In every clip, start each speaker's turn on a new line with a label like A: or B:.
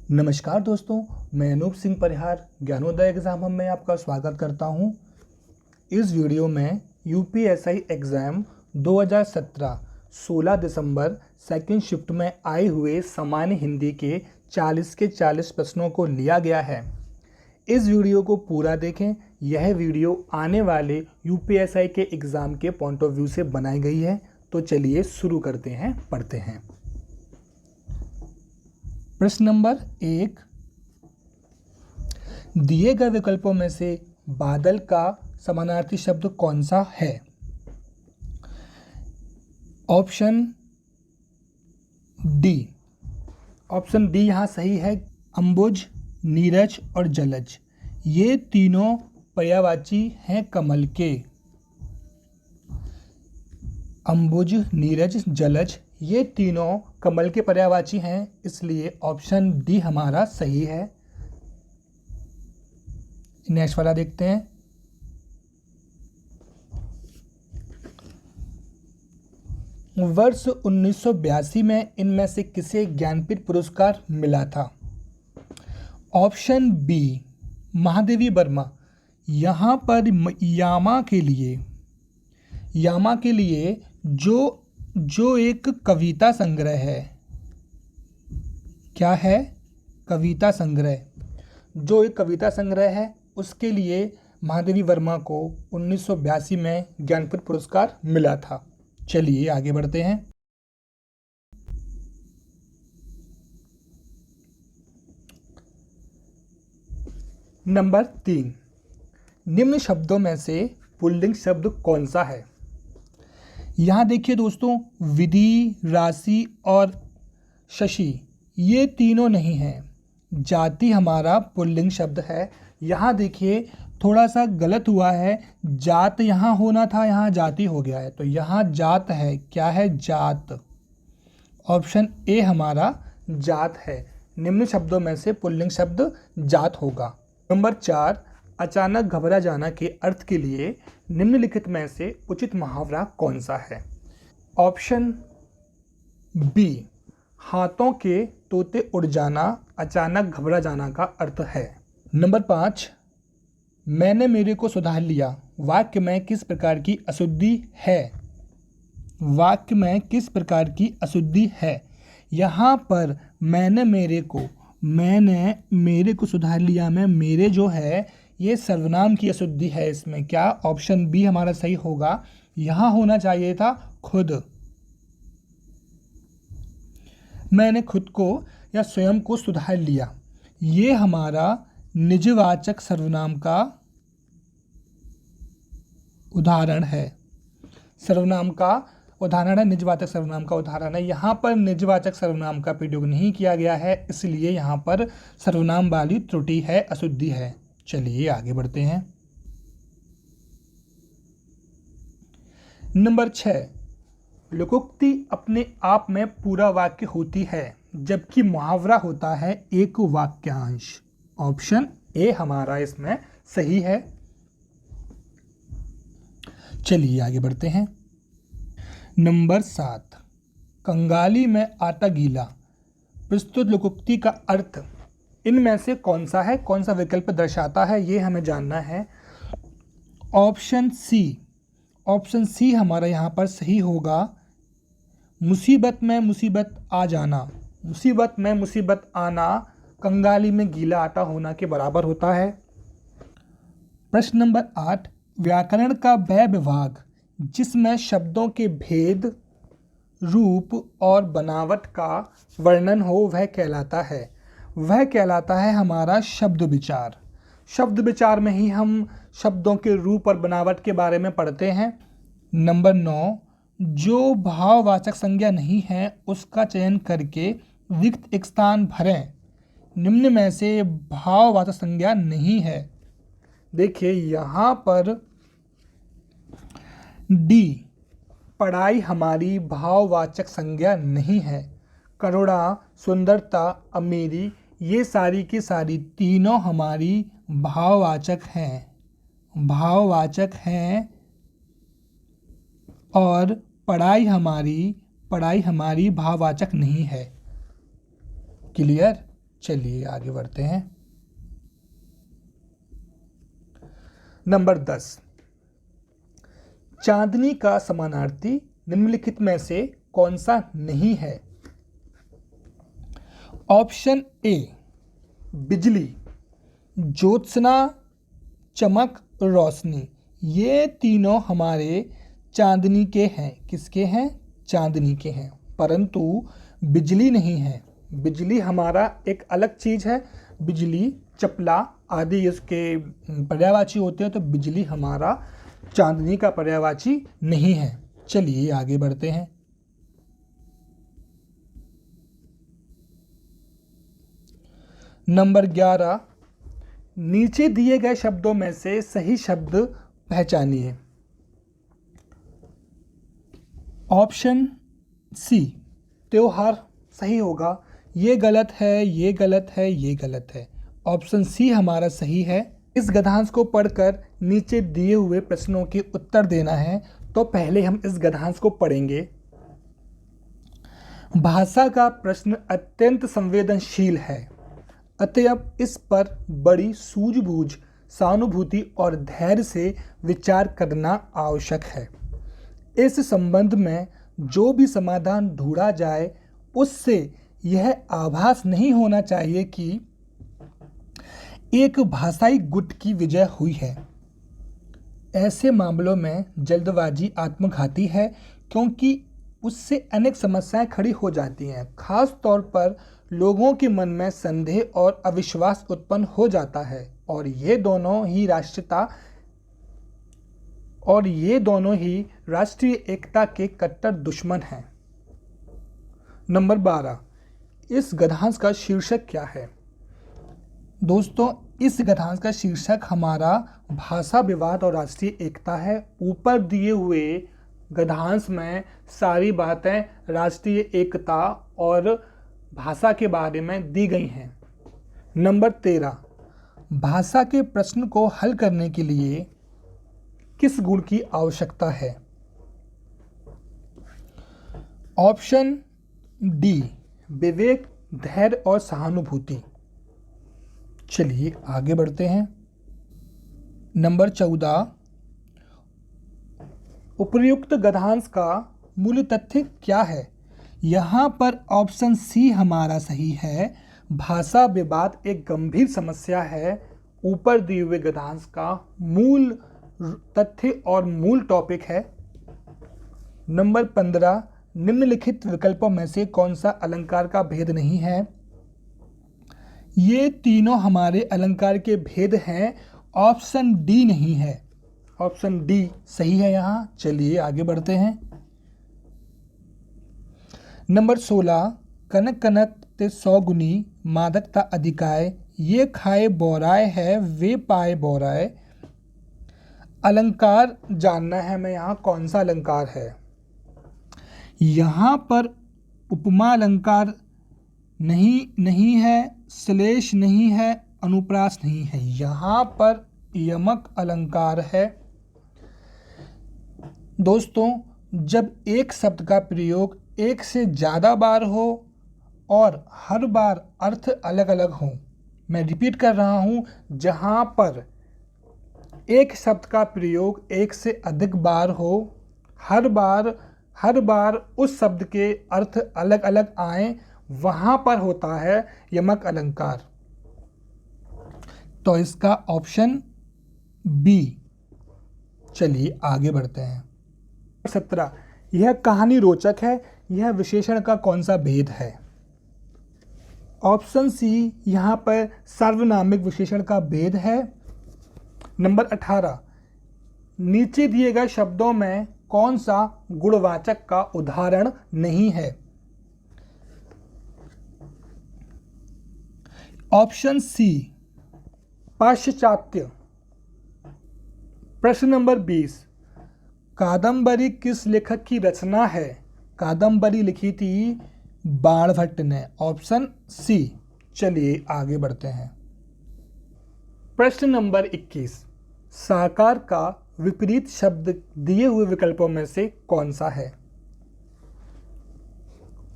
A: नमस्कार दोस्तों, मैं अनूप सिंह परिहार ज्ञानोदय एग्ज़ाम हम में आपका स्वागत करता हूं। इस वीडियो में यूपीएसआई एग्ज़ाम 2017 16 दिसंबर सेकंड शिफ्ट में आए हुए सामान्य हिंदी के 40 के 40 प्रश्नों को लिया गया है। इस वीडियो को पूरा देखें। यह वीडियो आने वाले यूपीएसआई के एग्ज़ाम के पॉइंट ऑफ व्यू से बनाई गई है। तो चलिए शुरू करते हैं, पढ़ते हैं। प्रश्न नंबर 1, दिए गए विकल्पों में से बादल का समानार्थी शब्द कौन सा है? ऑप्शन डी यहाँ सही है। अंबुज, नीरज और जलज, ये तीनों पर्यायवाची हैं कमल के। अंबुज, नीरज, जलज, ये तीनों कमल के पर्यायवाची हैं, इसलिए ऑप्शन डी हमारा सही है। नेक्स्ट वाला देखते हैं। वर्ष 1982 में इनमें से किसे ज्ञानपीठ पुरस्कार मिला था? Option B Mahadevi Varma. यहाँ पर यामा के लिए जो एक कविता संग्रह है, क्या है? कविता संग्रह। जो एक कविता संग्रह है उसके लिए महादेवी वर्मा को 1982 में ज्ञानपीठ पुरस्कार मिला था। चलिए आगे बढ़ते हैं। नंबर 3, निम्न शब्दों में से पुल्लिंग शब्द कौन सा है? यहाँ देखिए दोस्तों, विधि, राशि और शशि, ये तीनों नहीं हैं। जाति हमारा पुल्लिंग शब्द है। यहाँ देखिए थोड़ा सा गलत हुआ है, जात यहाँ होना था, यहाँ जाति हो गया है, तो यहाँ जात है। क्या है? जात। ऑप्शन ए हमारा जात है। निम्न शब्दों में से पुल्लिंग शब्द जात होगा। नंबर 4, अचानक घबरा जाना के अर्थ के लिए निम्नलिखित में से उचित मुहावरा कौन सा है? ऑप्शन बी हाथों के तोते उड़ जाना अचानक घबरा जाना का अर्थ है। नंबर 5, मैंने मेरे को सुधार लिया वाक्य में किस प्रकार की अशुद्धि है? वाक्य में किस प्रकार की अशुद्धि है? यहाँ पर मैंने मेरे को सुधार लिया में मेरे जो है ये सर्वनाम की अशुद्धि है इसमें। क्या? ऑप्शन बी हमारा सही होगा। यहाँ होना चाहिए था खुद। मैंने खुद को या स्वयं को सुधार लिया, ये हमारा निजवाचक सर्वनाम का उदाहरण है। सर्वनाम का उदाहरण है, निजवाचक सर्वनाम का उदाहरण है। यहाँ पर निजवाचक सर्वनाम का प्रयोग नहीं किया गया है, इसलिए यहाँ पर सर्वनाम वाली त्रुटि है, अशुद्धि है। चलिए आगे बढ़ते हैं। नंबर 6, लोकोक्ति अपने आप में पूरा वाक्य होती है जबकि मुहावरा होता है एक वाक्यांश। ऑप्शन ए हमारा इसमें सही है। चलिए आगे बढ़ते हैं। नंबर 7, कंगाली में आटा गीला, प्रस्तुत लोकोक्ति का अर्थ इनमें से कौन सा है? कौन सा विकल्प दर्शाता है, ये हमें जानना है। ऑप्शन सी हमारा यहाँ पर सही होगा। मुसीबत में मुसीबत आ जाना, मुसीबत में मुसीबत आना कंगाली में गीला आटा होना के बराबर होता है। प्रश्न नंबर 8, व्याकरण का वह विभाग जिसमें शब्दों के भेद, रूप और बनावट का वर्णन हो वह कहलाता है। वह कहलाता है हमारा शब्द विचार। शब्द विचार में ही हम शब्दों के रूप और बनावट के बारे में पढ़ते हैं। नंबर 9, जो भाववाचक संज्ञा नहीं है उसका चयन करके रिक्त एक स्थान भरें। निम्न में से भाववाचक संज्ञा नहीं है। देखिए यहाँ पर डी, पढ़ाई हमारी भाववाचक संज्ञा नहीं है। करुणा, सुंदरता, अमीरी, ये सारी की सारी तीनों हमारी भाववाचक हैं और पढ़ाई हमारी भाववाचक नहीं है। क्लियर? चलिए आगे बढ़ते हैं। नंबर 10, चांदनी का समानार्थी निम्नलिखित में से कौन सा नहीं है? ऑप्शन ए बिजली, ज्योत्सना, चमक, रोशनी। ये तीनों हमारे चांदनी के हैं। किसके हैं? चांदनी के हैं। परंतु बिजली नहीं है। बिजली हमारा एक अलग चीज़ है। बिजली, चपला आदि इसके पर्यायवाची होते हैं, तो बिजली हमारा चांदनी का पर्यायवाची नहीं है। चलिए आगे बढ़ते हैं। नंबर 11, नीचे दिए गए शब्दों में से सही शब्द पहचानिए। ऑप्शन सी त्योहार सही होगा। ये गलत है, ये गलत है, ये गलत है। ऑप्शन सी हमारा सही है। इस गद्यांश को पढ़कर नीचे दिए हुए प्रश्नों के उत्तर देना है। तो पहले हम इस गद्यांश को पढ़ेंगे। भाषा का प्रश्न अत्यंत संवेदनशील है, अतएव इस पर बड़ी सूझबूझ, सहानुभूति और धैर्य से विचार करना आवश्यक है। इस संबंध में जो भी समाधान ढूंढा जाए उससे यह आभास नहीं होना चाहिए कि एक भाषाई गुट की विजय हुई है। ऐसे मामलों में जल्दबाजी आत्मघाती है, क्योंकि उससे अनेक समस्याएं खड़ी हो जाती हैं। खास तौर पर लोगों के मन में संदेह और अविश्वास उत्पन्न हो जाता है, और ये दोनों ही राष्ट्रीय एकता के कट्टर दुश्मन हैं। नंबर 12, इस गद्यांश का शीर्षक क्या है? दोस्तों, इस गद्यांश का शीर्षक हमारा भाषा विवाद और राष्ट्रीय एकता है। ऊपर दिए हुए गद्यांश में सारी बातें राष्ट्रीय एकता और भाषा के बारे में दी गई हैं। नंबर 13, भाषा के प्रश्न को हल करने के लिए किस गुण की आवश्यकता है? ऑप्शन डी विवेक, धैर्य और सहानुभूति। चलिए आगे बढ़ते हैं। नंबर 14, उपर्युक्त गद्यांश का मूल तथ्य क्या है? यहाँ पर ऑप्शन सी हमारा सही है। भाषा विवाद एक गंभीर समस्या है। ऊपर दिए हुए गद्यांश का मूल तथ्य और मूल टॉपिक है। नंबर 15, निम्नलिखित विकल्पों में से कौन सा अलंकार का भेद नहीं है? ये तीनों हमारे अलंकार के भेद हैं। ऑप्शन डी नहीं है। ऑप्शन डी सही है यहाँ। चलिए आगे बढ़ते हैं। नंबर 16, कनक कनक ते 100 गुनी मादकता अधिकाय, ये खाए बोराय है वे पाए बोराय। अलंकार जानना है हमें, यहाँ कौन सा अलंकार है? यहाँ पर उपमा अलंकार नहीं है, श्लेष नहीं है, अनुप्रास नहीं है। यहाँ पर यमक अलंकार है। दोस्तों, जब एक शब्द का प्रयोग एक से ज़्यादा बार हो और हर बार अर्थ अलग अलग हो, मैं रिपीट कर रहा हूँ, जहाँ पर एक शब्द का प्रयोग एक से अधिक बार हो, हर बार उस शब्द के अर्थ अलग अलग आए, वहाँ पर होता है यमक अलंकार। तो इसका ऑप्शन बी। चलिए आगे बढ़ते हैं। 17, यह कहानी रोचक है, यह विशेषण का कौन सा भेद है? ऑप्शन सी यहाँ पर सार्वनामिक विशेषण का भेद है। नंबर 18, नीचे दिए गए शब्दों में कौन सा गुणवाचक का उदाहरण नहीं है? ऑप्शन सी पाश्चात्य। प्रश्न नंबर 20, कादंबरी किस लेखक की रचना है? कादंबरी लिखी थी बाणभट्ट ने। Option C. चलिए आगे बढ़ते हैं। प्रश्न नंबर 21, साकार का विपरीत शब्द दिए हुए विकल्पों में से कौन सा है?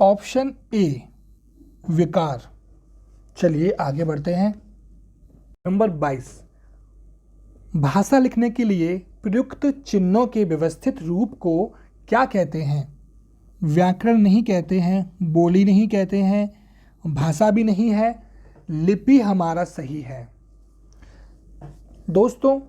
A: ऑप्शन ए विकार, चलिए आगे बढ़ते हैं। नंबर 22, भाषा लिखने के लिए प्रयुक्त चिन्हों के व्यवस्थित रूप को क्या कहते हैं? व्याकरण नहीं कहते हैं, बोली नहीं कहते हैं, भाषा भी नहीं है, लिपि हमारा सही है। दोस्तों,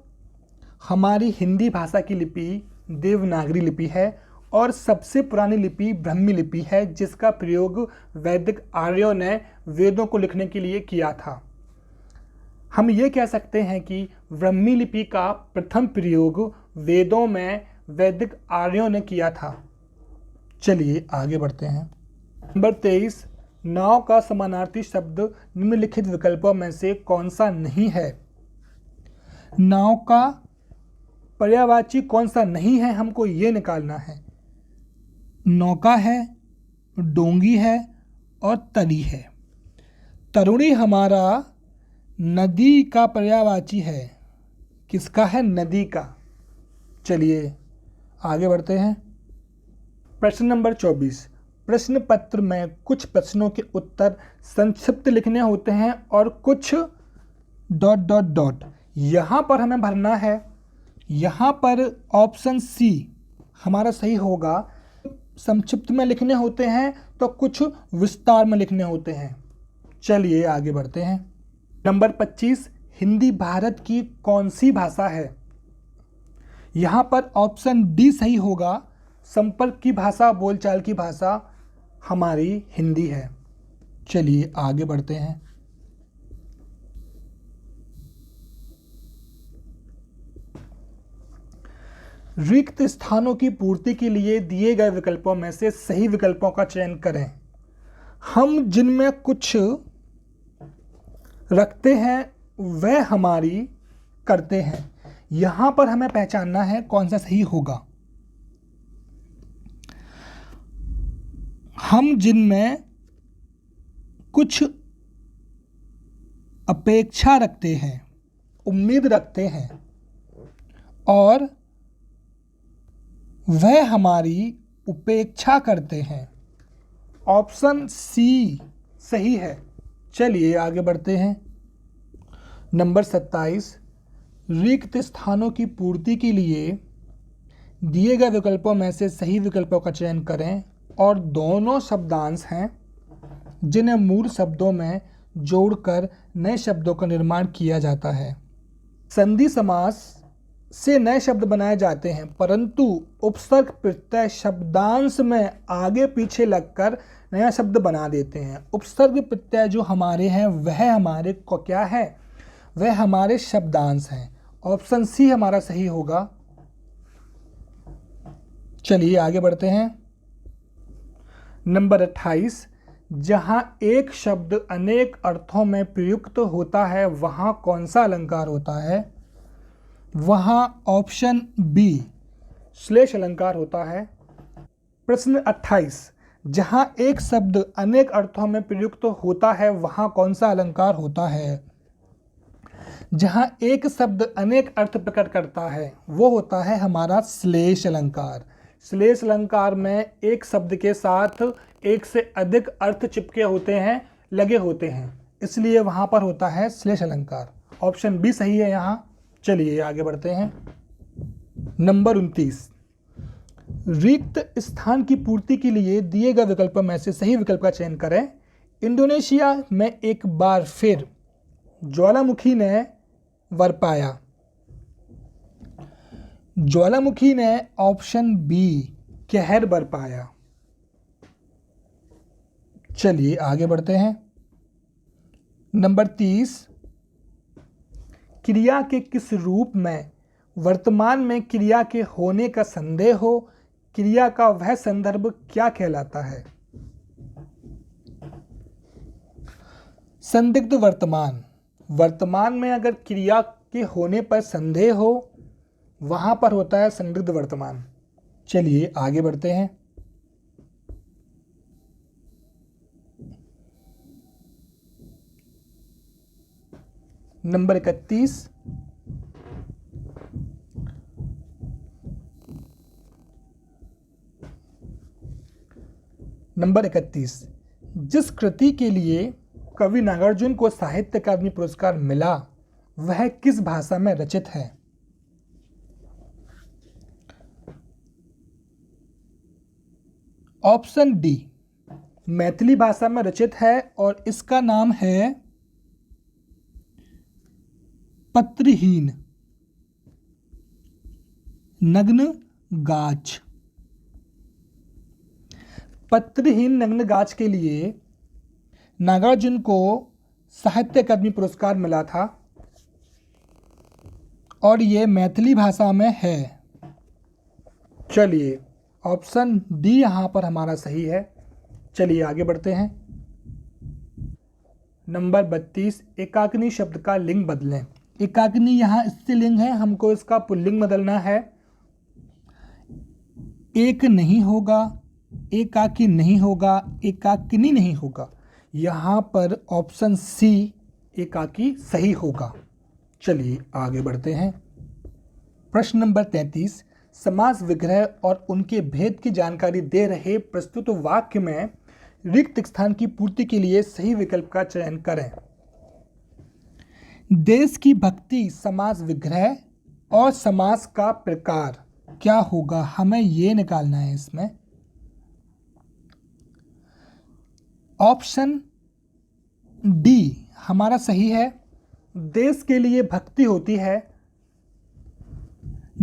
A: हमारी हिंदी भाषा की लिपि देवनागरी लिपि है और सबसे पुरानी लिपि ब्राह्मी लिपि है, जिसका प्रयोग वैदिक आर्यों ने वेदों को लिखने के लिए किया था। हम ये कह सकते हैं कि ब्राह्मी लिपि का प्रथम प्रयोग वेदों में वैदिक आर्यों ने किया था। चलिए आगे बढ़ते हैं। नंबर 23, नाव का समानार्थी शब्द निम्नलिखित विकल्पों में से कौन सा नहीं है? नाव का पर्यायवाची कौन सा नहीं है, हमको ये निकालना है। नौका है, डोंगी है और तरी है। तरुणी हमारा नदी का पर्यायवाची है। किसका है? नदी का। चलिए आगे बढ़ते हैं। प्रश्न नंबर 24, प्रश्न पत्र में कुछ प्रश्नों के उत्तर संक्षिप्त लिखने होते हैं और कुछ ... यहाँ पर हमें भरना है। यहाँ पर ऑप्शन सी हमारा सही होगा। संक्षिप्त में लिखने होते हैं तो कुछ विस्तार में लिखने होते हैं। चलिए आगे बढ़ते हैं। नंबर 25, हिंदी भारत की कौन सी भाषा है? यहाँ पर ऑप्शन डी सही होगा। संपर्क की भाषा, बोलचाल की भाषा हमारी हिंदी है। चलिए आगे बढ़ते हैं। रिक्त स्थानों की पूर्ति के लिए दिए गए विकल्पों में से सही विकल्पों का चयन करें। हम जिनमें कुछ रखते हैं वह हमारी करते हैं। यहां पर हमें पहचानना है कौन सा सही होगा। हम जिनमें कुछ अपेक्षा रखते हैं, उम्मीद रखते हैं और वह हमारी उपेक्षा करते हैं। ऑप्शन सी सही है। चलिए आगे बढ़ते हैं। नंबर 27, रिक्त स्थानों की पूर्ति के लिए दिए गए विकल्पों में से सही विकल्पों का चयन करें और दोनों शब्दांश हैं जिन्हें मूल शब्दों में जोड़कर नए शब्दों का निर्माण किया जाता है। संधि समास से नए शब्द बनाए जाते हैं, परंतु उपसर्ग प्रत्यय शब्दांश में आगे पीछे लगकर नया शब्द बना देते हैं। उपसर्ग प्रत्यय जो हमारे हैं वह हमारे को क्या है? वह हमारे शब्दांश हैं। ऑप्शन सी हमारा सही होगा। चलिए आगे बढ़ते हैं। नंबर 28, जहां एक शब्द अनेक अर्थों में प्रयुक्त होता है वहां कौन सा अलंकार होता है? वहां ऑप्शन बी श्लेष अलंकार होता है। प्रश्न 28, जहां एक शब्द अनेक अर्थों में प्रयुक्त होता है वहां कौन सा अलंकार होता है? जहां एक शब्द अनेक अर्थ प्रकट करता है वो होता है हमारा श्लेष अलंकार। श्लेष अलंकार में एक शब्द के साथ एक से अधिक अर्थ चिपके होते हैं, लगे होते हैं, इसलिए वहां पर होता है श्लेष अलंकार। ऑप्शन बी सही है यहाँ। चलिए आगे बढ़ते हैं। नंबर 29, रिक्त स्थान की पूर्ति के लिए दिए गए विकल्पों में से सही विकल्प का चयन करें। इंडोनेशिया में एक बार फिर ज्वालामुखी ने बरपाया। ज्वालामुखी ने ऑप्शन बी कहर बरपाया। चलिए आगे बढ़ते हैं। नंबर 30, क्रिया के किस रूप में वर्तमान में क्रिया के होने का संदेह हो, क्रिया का वह संदर्भ क्या कहलाता है? संदिग्ध वर्तमान। वर्तमान में अगर क्रिया के होने पर संदेह हो वहां पर होता है संदिग्ध वर्तमान। चलिए आगे बढ़ते हैं। नंबर 31, जिस कृति के लिए कवि नागार्जुन को साहित्य अकादमी पुरस्कार मिला वह किस भाषा में रचित है? ऑप्शन डी मैथिली भाषा में रचित है और इसका नाम है पत्रहीन नग्न गाछ। पत्रहीन नग्न गाछ के लिए नागार्जुन को साहित्य अकादमी पुरस्कार मिला था और ये मैथिली भाषा में है। चलिए ऑप्शन डी यहाँ पर हमारा सही है। चलिए आगे बढ़ते हैं। नंबर 32, एकाग्नि शब्द का लिंग बदलें। एकाग्नि यहाँ स्त्रीलिंग है, हमको इसका पुल्लिंग बदलना है। एक नहीं होगा, एकाकी नहीं होगा, एकाकिनी नहीं होगा। यहाँ पर ऑप्शन सी एकाकी सही होगा। चलिए आगे बढ़ते हैं। प्रश्न नंबर 33, समास विग्रह और उनके भेद की जानकारी दे रहे प्रस्तुत वाक्य में रिक्त स्थान की पूर्ति के लिए सही विकल्प का चयन करें। देश की भक्ति समास विग्रह और समास का प्रकार क्या होगा, हमें ये निकालना है इसमें। ऑप्शन डी हमारा सही है। देश के लिए भक्ति होती है,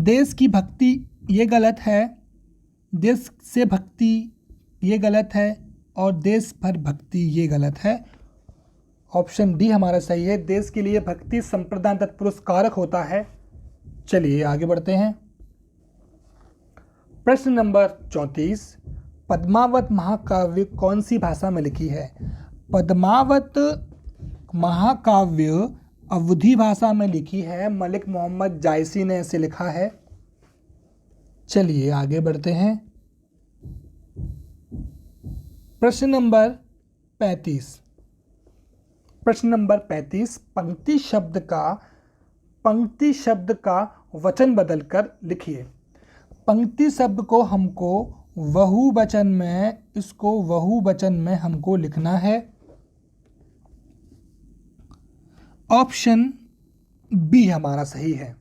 A: देश की भक्ति ये गलत है, देश से भक्ति ये गलत है और देश भर भक्ति ये गलत है। ऑप्शन डी हमारा सही है। देश के लिए भक्ति संप्रदान तत्पुरुष कारक होता है। चलिए आगे बढ़ते हैं। प्रश्न नंबर 34, पद्मावत महाकाव्य कौन सी भाषा में लिखी है? पद्मावत महाकाव्य अवधी भाषा में लिखी है। मलिक मोहम्मद जायसी ने इसे लिखा है। चलिए आगे बढ़ते हैं। प्रश्न नंबर 35, प्रश्न नंबर 35, पंक्ति शब्द का वचन बदलकर लिखिए। पंक्ति शब्द को हमको बहुवचन में, इसको बहुवचन में हमको लिखना है। ऑप्शन बी हमारा सही है।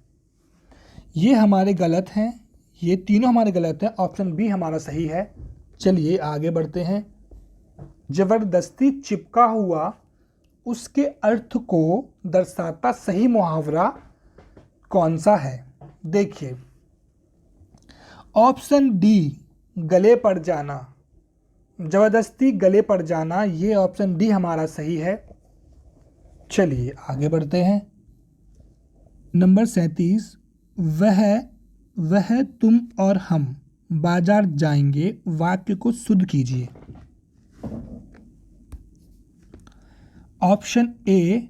A: ये हमारे गलत हैं, ये तीनों हमारे गलत हैं। ऑप्शन बी हमारा सही है। चलिए आगे बढ़ते हैं। जबरदस्ती चिपका हुआ उसके अर्थ को दर्शाता सही मुहावरा कौन सा है? देखिए ऑप्शन डी गले पड़ जाना, जबरदस्ती गले पड़ जाना, ये ऑप्शन डी हमारा सही है। चलिए आगे बढ़ते हैं। नंबर 37, वह तुम और हम बाजार जाएंगे, वाक्य को शुद्ध कीजिए। ऑप्शन ए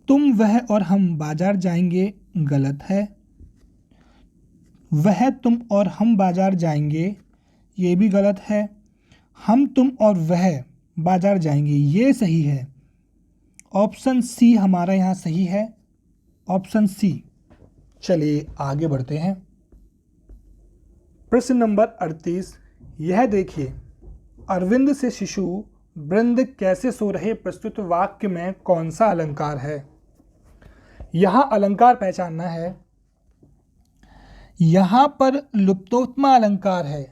A: तुम वह और हम बाजार जाएंगे गलत है। वह तुम और हम बाजार जाएंगे ये भी गलत है। हम तुम और वह बाजार जाएंगे ये सही है। ऑप्शन सी हमारा यहाँ सही है। Option C. चलिए आगे बढ़ते हैं। प्रश्न नंबर 38, यह देखिए अरविंद से शिशु वृंद कैसे सो रहे प्रस्तुत वाक्य में कौन सा अलंकार है? यहाँ अलंकार पहचानना है। यहाँ पर लुप्तोत्तमा अलंकार है।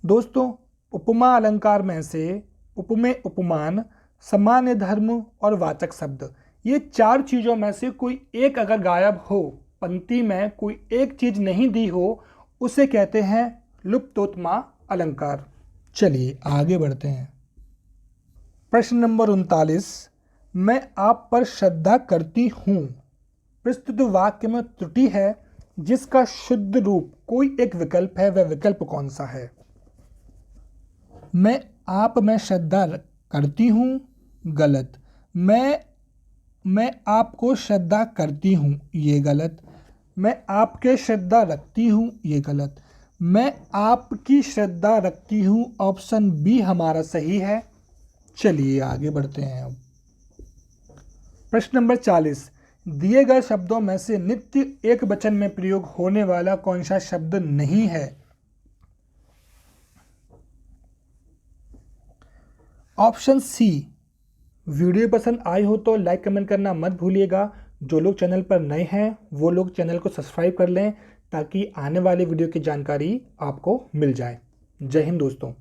A: दोस्तों उपमा अलंकार में से उपमेय, उपमान, सामान्य धर्म और वाचक शब्द, ये चार चीज़ों में से कोई एक अगर गायब हो, पंक्ति में कोई एक चीज़ नहीं दी हो, उसे कहते हैं लुप्तोत्तमा अलंकार। चलिए आगे बढ़ते हैं। प्रश्न नंबर 39, मैं आप पर श्रद्धा करती हूँ प्रस्तुत वाक्य में त्रुटि है जिसका शुद्ध रूप कोई एक विकल्प है, वह विकल्प कौन सा है? मैं आप में श्रद्धा करती हूँ गलत। मैं आपको श्रद्धा करती हूँ ये गलत। मैं आपके श्रद्धा रखती हूँ ये गलत। मैं आपकी श्रद्धा रखती हूँ ऑप्शन बी हमारा सही है। चलिए आगे बढ़ते हैं। अब प्रश्न नंबर 40, दिए गए शब्दों में से नित्य एक वचन में प्रयोग होने वाला कौन सा शब्द नहीं है? ऑप्शन सी। वीडियो पसंद आई हो तो लाइक कमेंट करना मत भूलिएगा। जो लोग चैनल पर नए हैं वो लोग चैनल को सब्सक्राइब कर लें ताकि आने वाले वीडियो की जानकारी आपको मिल जाए। जय हिंद दोस्तों।